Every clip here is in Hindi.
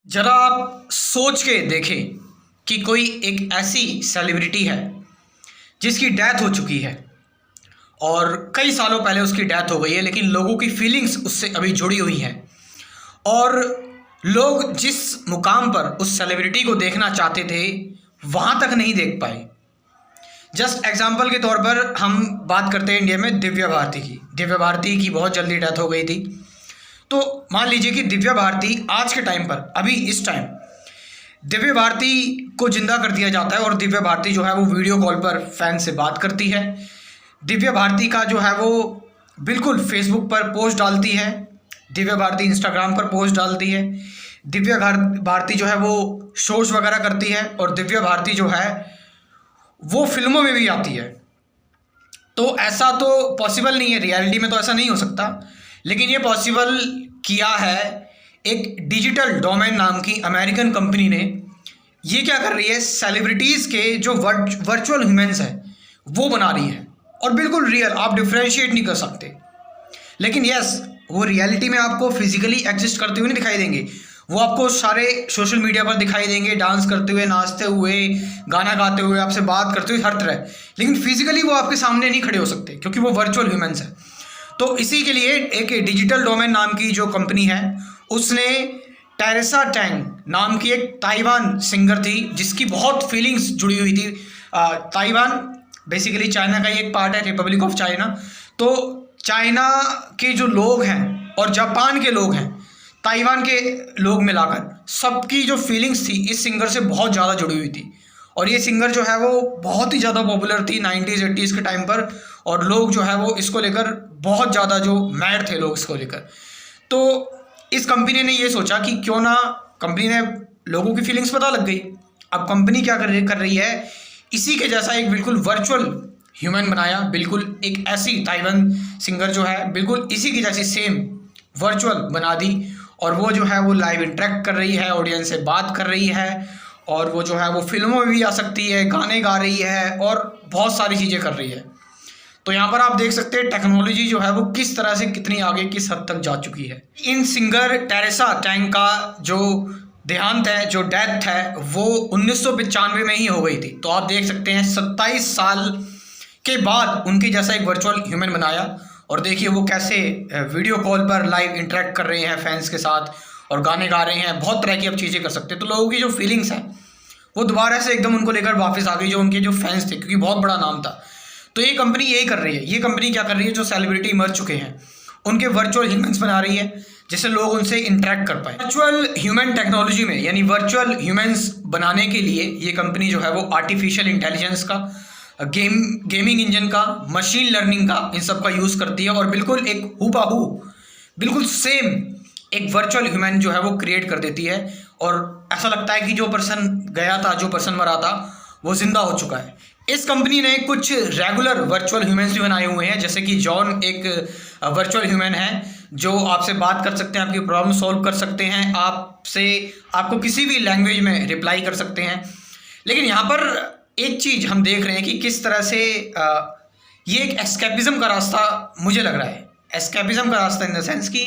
जरा आप सोच के देखें कि कोई एक ऐसी सेलिब्रिटी है जिसकी डेथ हो चुकी है और कई सालों पहले उसकी डेथ हो गई है, लेकिन लोगों की फीलिंग्स उससे अभी जुड़ी हुई हैं और लोग जिस मुकाम पर उस सेलिब्रिटी को देखना चाहते थे वहाँ तक नहीं देख पाए। जस्ट एग्जाम्पल के तौर पर हम बात करते हैं इंडिया में दिव्या भारती की बहुत जल्दी डेथ हो गई थी। तो मान लीजिए कि दिव्या भारती आज के टाइम पर अभी इस टाइम दिव्या भारती को जिंदा कर दिया जाता है और दिव्या भारती जो है वो वीडियो कॉल पर फैन से बात करती है। दिव्या भारती का जो है वो बिल्कुल फेसबुक पर पोस्ट डालती है, दिव्या भारती इंस्टाग्राम पर पोस्ट डालती है, दिव्या भारती जो है वो शोज वगैरह करती है और दिव्या भारती जो है वो फिल्मों में भी आती है। तो ऐसा तो पॉसिबल नहीं है, रियलिटी में तो ऐसा नहीं हो सकता, लेकिन ये पॉसिबल किया है एक डिजिटल डोमेन नाम की अमेरिकन कंपनी ने। ये क्या कर रही है, सेलिब्रिटीज़ के जो वर्चुअल ह्यूमन्स हैं वो बना रही है और बिल्कुल रियल, आप डिफ्रेंशिएट नहीं कर सकते। लेकिन यस, वो रियलिटी में आपको फिजिकली एग्जिस्ट करते हुए नहीं दिखाई देंगे, वो आपको सारे सोशल मीडिया पर दिखाई देंगे, डांस करते हुए, नाचते हुए, गाना गाते हुए, आपसे बात करते हुए, हर तरह। लेकिन फिजिकली वो आपके सामने नहीं खड़े हो सकते क्योंकि वो वर्चुअल ह्यूमन्स हैं। तो इसी के लिए एक डिजिटल डोमेन नाम की जो कंपनी है उसने टेरेसा टैंग नाम की एक ताइवान सिंगर थी जिसकी बहुत फीलिंग्स जुड़ी हुई थी। ताइवान बेसिकली चाइना का ही एक पार्ट है, रिपब्लिक ऑफ चाइना। तो चाइना के जो लोग हैं और जापान के लोग हैं, ताइवान के लोग मिलाकर सबकी जो फीलिंग्स थी इस सिंगर से बहुत ज़्यादा जुड़ी हुई थी। और ये सिंगर जो है वो बहुत ही ज़्यादा पॉपुलर थी 90s 80s के टाइम पर, और लोग जो है वो इसको लेकर बहुत ज़्यादा जो मैड थे लोग इसको लेकर। तो इस कंपनी ने ये सोचा कि क्यों ना, कंपनी ने लोगों की फीलिंग्स पता लग गई। अब कंपनी क्या कर रही है, इसी के जैसा एक बिल्कुल वर्चुअल ह्यूमन बनाया, बिल्कुल एक ऐसी ताइवान सिंगर जो है बिल्कुल इसी की जैसी सेम वर्चुअल बना दी। और वो जो है वो लाइव इंटरेक्ट कर रही है, ऑडियंस से बात कर रही है, और वो जो है वो फिल्मों में भी आ सकती है, गाने गा रही है और बहुत सारी चीज़ें कर रही है। तो यहाँ पर आप देख सकते हैं टेक्नोलॉजी जो है वो किस तरह से कितनी आगे किस हद तक जा चुकी है। इन सिंगर टेरेसा टैंग का जो देहांत है, जो डेथ है, वो 1995 में ही हो गई थी। तो आप देख सकते हैं 27 साल के बाद उनकी जैसा एक वर्चुअल ह्यूमन बनाया, और देखिए वो कैसे वीडियो कॉल पर लाइव इंटरेक्ट कर रहे हैं फैंस के साथ और गाने गा रहे हैं, बहुत तरह की अब चीज़ें कर सकते हैं। तो लोगों की जो फीलिंग्स हैं वो दोबारा से एकदम उनको लेकर वापस आ गई, जो उनके जो फैंस थे, क्योंकि बहुत बड़ा नाम था। तो ये कंपनी यही कर रही है। ये कंपनी क्या कर रही है, जो सेलिब्रिटी मर चुके हैं उनके वर्चुअल ह्यूमन्स बना रही है जिससे लोग उनसे इंटरेक्ट कर पाए। वर्चुअल ह्यूमन टेक्नोलॉजी में, यानी वर्चुअल ह्यूमन्स बनाने के लिए ये कंपनी जो है वो आर्टिफिशियल इंटेलिजेंस का, गेमिंग इंजन का, मशीन लर्निंग का, इन सब का यूज़ करती है और बिल्कुल एक हूबहू बिल्कुल सेम एक वर्चुअल ह्यूमन जो है वो क्रिएट कर देती है। और ऐसा लगता है कि जो पर्सन गया था, जो पर्सन मरा था, वो जिंदा हो चुका है। इस कंपनी ने कुछ रेगुलर वर्चुअल ह्यूमन्स भी बनाए हुए हैं, जैसे कि जॉन एक वर्चुअल ह्यूमन है जो आपसे बात कर सकते हैं, आपकी प्रॉब्लम सॉल्व कर सकते हैं, आपको किसी भी लैंग्वेज में रिप्लाई कर सकते हैं। लेकिन यहाँ पर एक चीज़ हम देख रहे हैं कि किस तरह से ये एक एस्केपिज्म का रास्ता मुझे लग रहा है। एस्केपिज्म का रास्ता इन द सेंस कि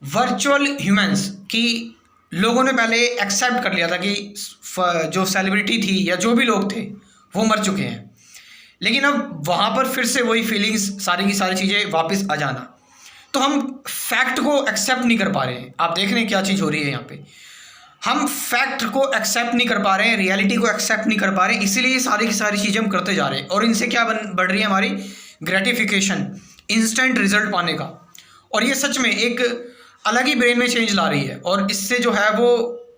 वर्चुअल ह्यूमन्स की लोगों ने पहले एक्सेप्ट कर लिया था कि जो सेलिब्रिटी थी या जो भी लोग थे वो मर चुके हैं, लेकिन अब वहाँ पर फिर से वही फीलिंग्स, सारी की सारी चीज़ें वापस आ जाना। तो हम फैक्ट को एक्सेप्ट नहीं कर पा रहे हैं। आप देख रहे हैं क्या चीज़ हो रही है यहाँ पे, हम फैक्ट को एक्सेप्ट नहीं कर पा रहे हैं, रियलिटी को एक्सेप्ट नहीं कर पा रहे हैं, इसीलिए सारी की सारी चीज़ें हम करते जा रहे हैं। और इनसे क्या बढ़ रही है, हमारी ग्रेटिफिकेशन, इंस्टेंट रिजल्ट पाने का। और ये सच में एक अलग ही ब्रेन में चेंज ला रही है, और इससे जो है वो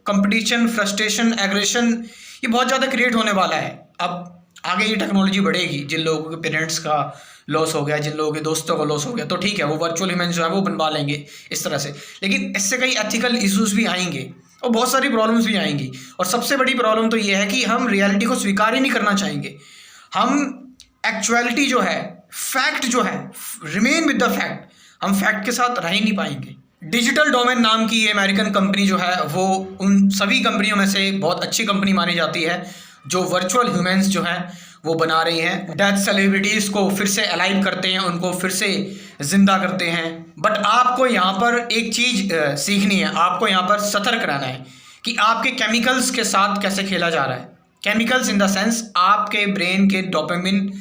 कंपटीशन, फ्रस्ट्रेशन, एग्रेशन, ये बहुत ज़्यादा क्रिएट होने वाला है। अब आगे ये टेक्नोलॉजी बढ़ेगी, जिन लोगों के पेरेंट्स का लॉस हो गया, जिन लोगों के दोस्तों का लॉस हो गया, तो ठीक है, वो वर्चुअल ह्यूमन जो है वो बनवा लेंगे इस तरह से। लेकिन इससे कई एथिकल इश्यूज भी आएंगे और बहुत सारी प्रॉब्लम्स भी आएंगी। और सबसे बड़ी प्रॉब्लम तो ये है कि हम रियलिटी को स्वीकार ही नहीं करना चाहेंगे। हम एक्चुअलिटी जो है, फैक्ट जो है, रिमेन विद द फैक्ट, हम फैक्ट के साथ रह ही नहीं पाएंगे। डिजिटल डोमेन नाम की ये अमेरिकन कंपनी जो है वो उन सभी कंपनियों में से बहुत अच्छी कंपनी मानी जाती है जो वर्चुअल ह्यूमन्स जो हैं वो बना रही हैं। डेथ सेलिब्रिटीज़ को फिर से अलाइव करते हैं, उनको फिर से ज़िंदा करते हैं। बट आपको यहाँ पर एक चीज़ सीखनी है, आपको यहाँ पर सतर्क रहना है कि आपके केमिकल्स के साथ कैसे खेला जा रहा है। केमिकल्स इन द सेंस आपके ब्रेन के डोपामिन,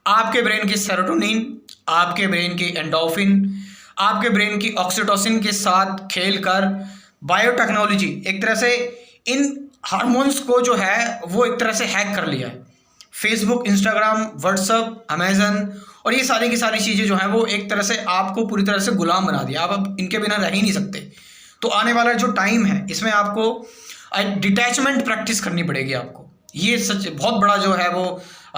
आपके ब्रेन की सेरोटोनिन, आपके ब्रेन की एंडोर्फिन, आपके ब्रेन की ऑक्सीटोसिन के साथ खेल कर बायोटेक्नोलॉजी एक तरह से इन हार्मोन्स को जो है वो एक तरह से हैक कर लिया है। फेसबुक, इंस्टाग्राम, व्हाट्सअप, अमेजन और ये सारी की सारी चीज़ें जो हैं वो एक तरह से आपको पूरी तरह से गुलाम बना दिया। आप अब इनके बिना रह ही नहीं सकते। तो आने वाला जो टाइम है इसमें आपको डिटैचमेंट प्रैक्टिस करनी पड़ेगी आपको। ये सच बहुत बड़ा जो है वो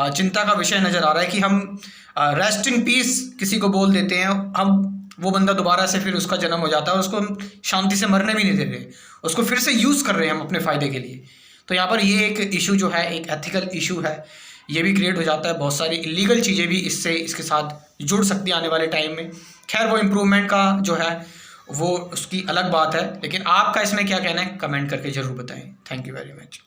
चिंता का विषय नज़र आ रहा है कि हम रेस्ट इन पीस किसी को बोल देते हैं, हम वो बंदा दोबारा से फिर उसका जन्म हो जाता है और उसको हम शांति से मरने भी नहीं दे रहे, उसको फिर से यूज़ कर रहे हैं हम अपने फ़ायदे के लिए। तो यहाँ पर ये एक इशू जो है, एक एथिकल इशू है, ये भी क्रिएट हो जाता है। बहुत सारी इलीगल चीज़ें भी इसके साथ जुड़ सकती हैं आने वाले टाइम में। खैर वो इम्प्रूवमेंट का जो है वो उसकी अलग बात है, लेकिन आपका इसमें क्या कहना है कमेंट करके ज़रूर बताएं। Thank you very much.